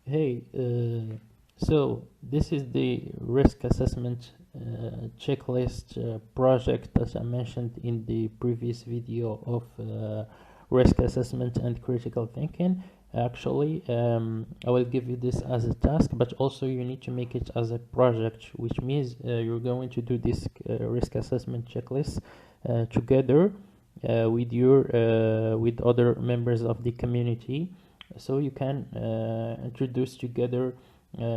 Hey, so this is the risk assessment checklist project that I mentioned in the previous video of risk assessment and critical thinking. Actually, I will give you this as a task, but also you need to make it as a project, which means you're going to do this risk assessment checklist together with other members of the community, so you can introduce together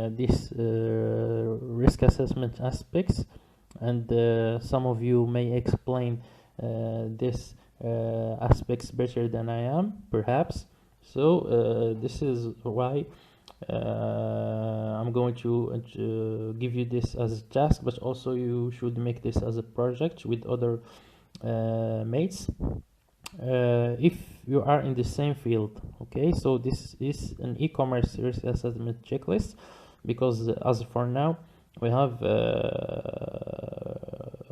these risk assessment aspects, and some of you may explain these aspects better than I am, perhaps. So this is why I'm going to give you this as a task, but also you should make this as a project with other mates if you are in the same field. Okay, so this is an e-commerce risk assessment checklist, because as for now we have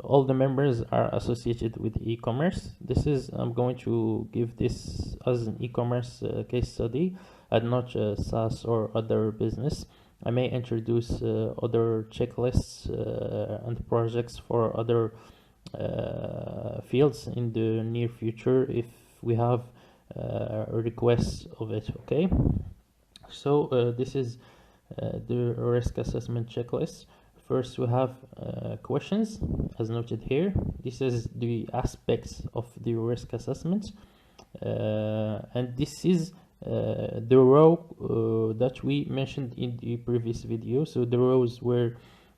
all the members are associated with e-commerce. This is, I'm going to give this as an e-commerce case study and not SaaS or other business. I may introduce other checklists and projects for other fields in the near future if we have requests of it. Okay, so this is the risk assessment checklist. First we have questions, as noted here. This is the aspects of the risk assessment, and this is the row that we mentioned in the previous video. So the rows were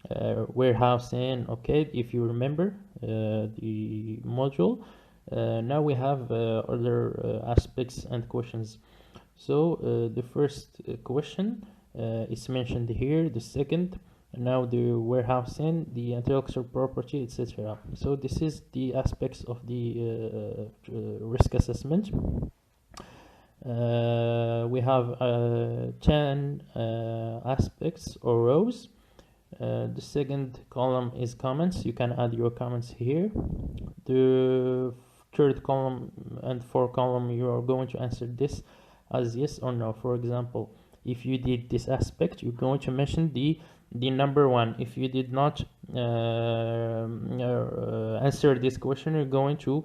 warehousing. Okay, if you remember the module. Now we have other aspects and questions. So the first question is mentioned here, the second, now the warehousing, the intellectual property, etc. So this is the aspects of the risk assessment. We have 10 aspects or rows. The second column is comments. You can add your comments here. The third column and fourth column, you are going to answer this as yes or no. For example, if you did this aspect, you're going to mention the number one. If you did not answer this question, you're going to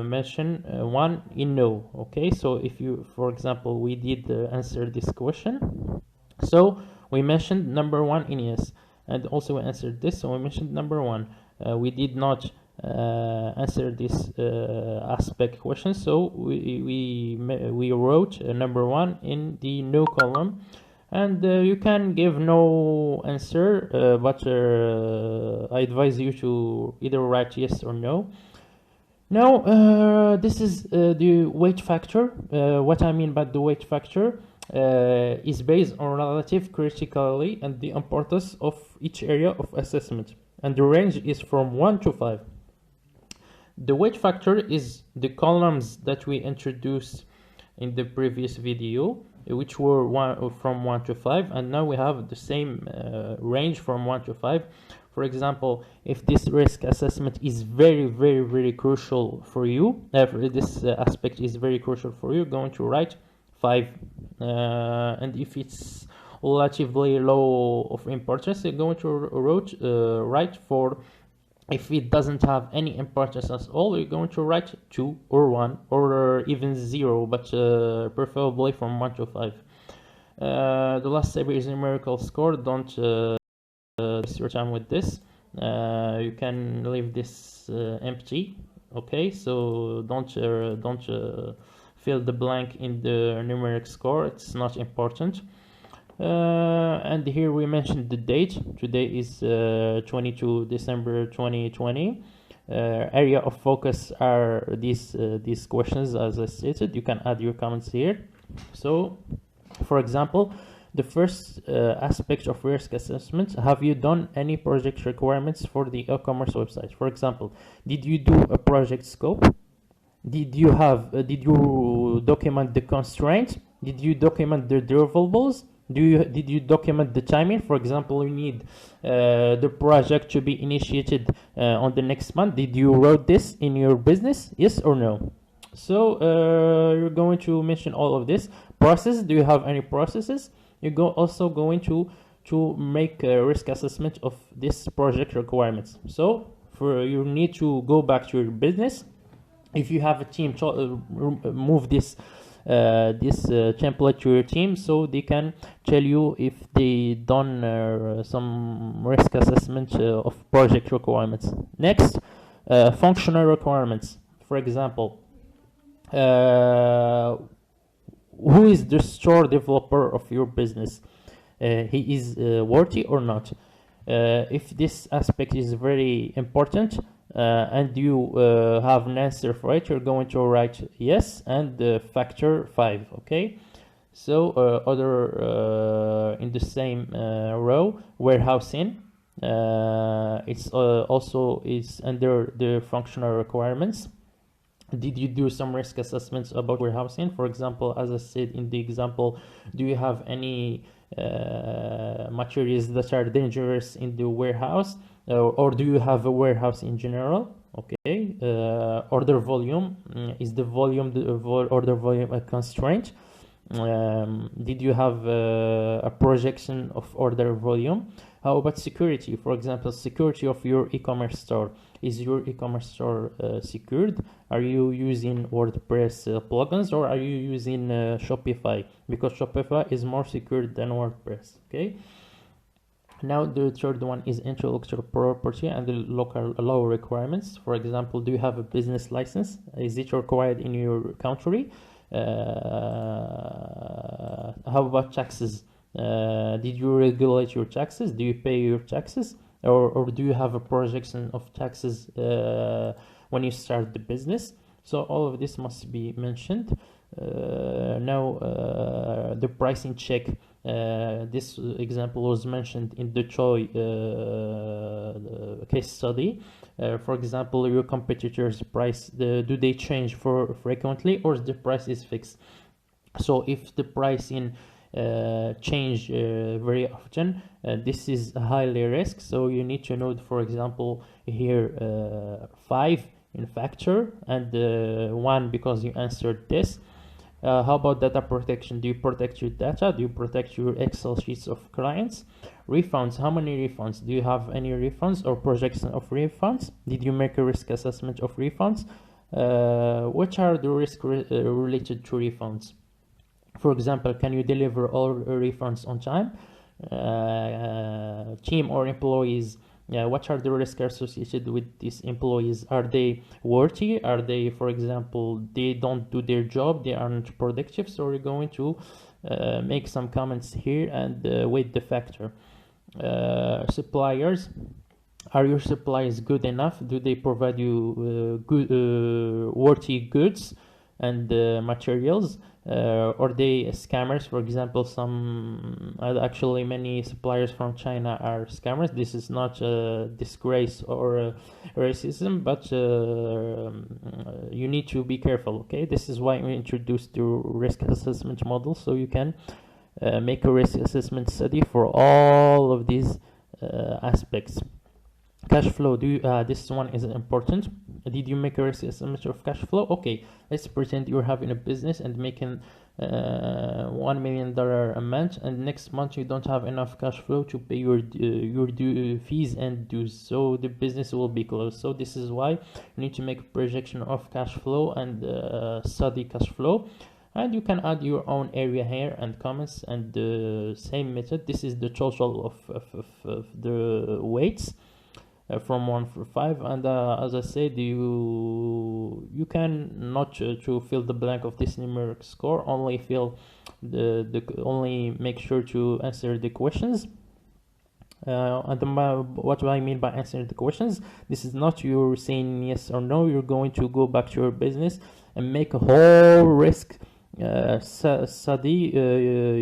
mention one in no. Okay, so if you, for example, we did answer this question, so we mentioned number one in yes, and also we answered this, so we mentioned number one. We did not answer this aspect question, so we wrote number one in the no column. And you can give no answer, but I advise you to either write yes or no. Now this is the weight factor. What I mean by the weight factor is based on relative criticality and the importance of each area of assessment, and the range is from 1 to 5. The weight factor is the columns that we introduced in the previous video, which were from 1 to 5, and now we have the same range from 1 to 5. For example, if this risk assessment is very crucial for you, this aspect is very crucial for you, you're going to write 5. And if it's relatively low of importance, you're going to write 4. If it doesn't have any importance at all, you're going to write 2 or 1 or even 0, but preferably from 1 to 5. The last step is numerical score. Don't waste your time with this. You can leave this empty. Okay, so don't fill the blank in the numeric score. It's not important. And here we mentioned the date. Today is 22 December 2020. Area of focus are these questions, as I stated. You can add your comments here. So, for example, the first aspect of risk assessment: have you done any project requirements for the e-commerce website? For example, did you do a project scope? Did you document the constraints? Did you document the deliverables? Did you document the timing? For example, you need the project to be initiated on the next month. Did you wrote this in your business? Yes or no? So you're going to mention all of this. Process: do you have any processes? you're also going to make a risk assessment of this project requirements. So for you need to go back to your business. If you have a team, move this template to your team so they can tell you if they done some risk assessment of project requirements. Next, functional requirements. For example, who is the store developer of your business? He is worthy or not? If this aspect is very important, and you have an answer for it, you're going to write yes and factor 5. Okay, so other in the same row, warehousing, it's also is under the functional requirements. Did you do some risk assessments about warehousing? For example, as I said in the example, do you have any materials that are dangerous in the warehouse, or do you have a warehouse in general? Okay, order volume, is the volume order volume a constraint? Did you have a projection of order volume? How about security? For example, security of your e-commerce store. Is your e-commerce store secured? Are you using WordPress plugins, or are you using Shopify? Because Shopify is more secure than WordPress. Okay. Now the third one is intellectual property and the local law requirements. For example, do you have a business license? Is it required in your country? How about taxes? Did you regulate your taxes? Do you pay your taxes? Or do you have a projection of taxes when you start the business? So all of this must be mentioned. Now the pricing check. This example was mentioned in the Choi case study. For example, your competitors' price, do they change for frequently, or the price is fixed? So if the pricing change very often, this is a highly risk. So you need to know, for example, here 5 in factor and 1 because you answered this. How about data protection? Do you protect your data? Do you protect your Excel sheets of clients? Refunds, how many refunds? Do you have any refunds or projection of refunds? Did you make a risk assessment of refunds? What are the risks related to refunds? For example, can you deliver all refunds on time? Team or employees, what are the risks associated with these employees? Are they worthy? Are they, for example, they don't do their job, they aren't productive? So we're going to make some comments here and weight the factor. Suppliers, are your suppliers good enough? Do they provide you worthy goods and materials? Or they scammers? For example, some actually many suppliers from China are scammers. This is not a disgrace or racism, but you need to be careful. Okay, this is why we introduced the risk assessment model, so you can make a risk assessment study for all of these aspects. Cash flow, this one is important. Did you make a risk assessment of cash flow? Okay, let's pretend you're having a business and making $1 million a month, and next month you don't have enough cash flow to pay your fees and dues, so the business will be closed. So this is why you need to make a projection of cash flow and study cash flow. And you can add your own area here and comments and the same method. This is the total of the weights. From 1 to 5, and as I said, you can not to fill the blank of this numeric score, only fill only make sure to answer the questions. What I mean by answering the questions, this is not you saying yes or no. You're going to go back to your business and make a whole risk study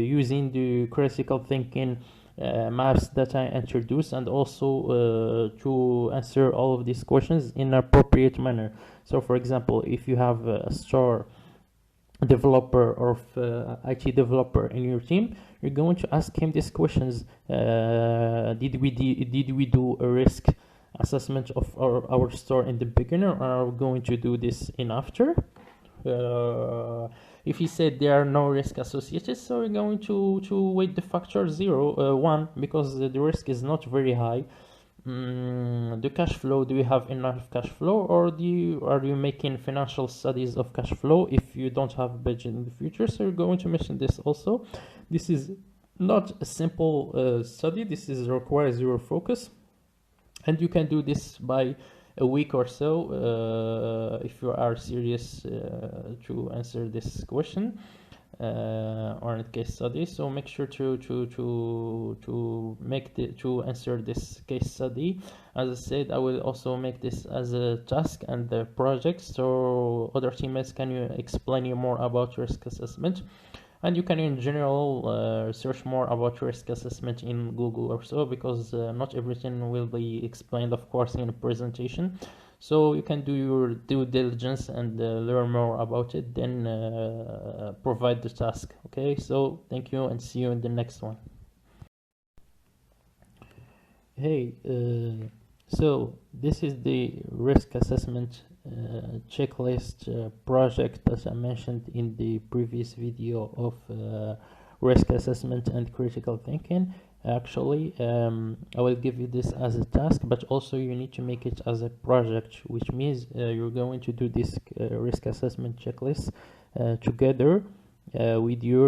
using the critical thinking maps that I introduced, and also to answer all of these questions in an appropriate manner. So for example, if you have a store developer or IT developer in your team, you're going to ask him these questions. Did we do a risk assessment of our store in the beginner, or are we going to do this in after? If he said there are no risk associated, so we're going to weight the factor 1, because the risk is not very high. The cash flow, do you have enough cash flow, or are you making financial studies of cash flow if you don't have budget in the future? So you're going to mention this also. This is not a simple study. This is requires your focus, and you can do this by a week or so if you are serious to answer this question or in case study. So make sure to answer this case study. As I said, I will also make this as a task and the project, so other teammates can you explain you more about risk assessment. And you can in general research more about risk assessment in Google or so, because not everything will be explained, of course, in a presentation. So you can do your due diligence and learn more about it, then provide the task. Okay, so thank you and see you in the next one. Hey, so this is the risk assessment checklist project that I mentioned in the previous video of risk assessment and critical thinking. Actually, I will give you this as a task, but also you need to make it as a project, which means you're going to do this risk assessment checklist together with your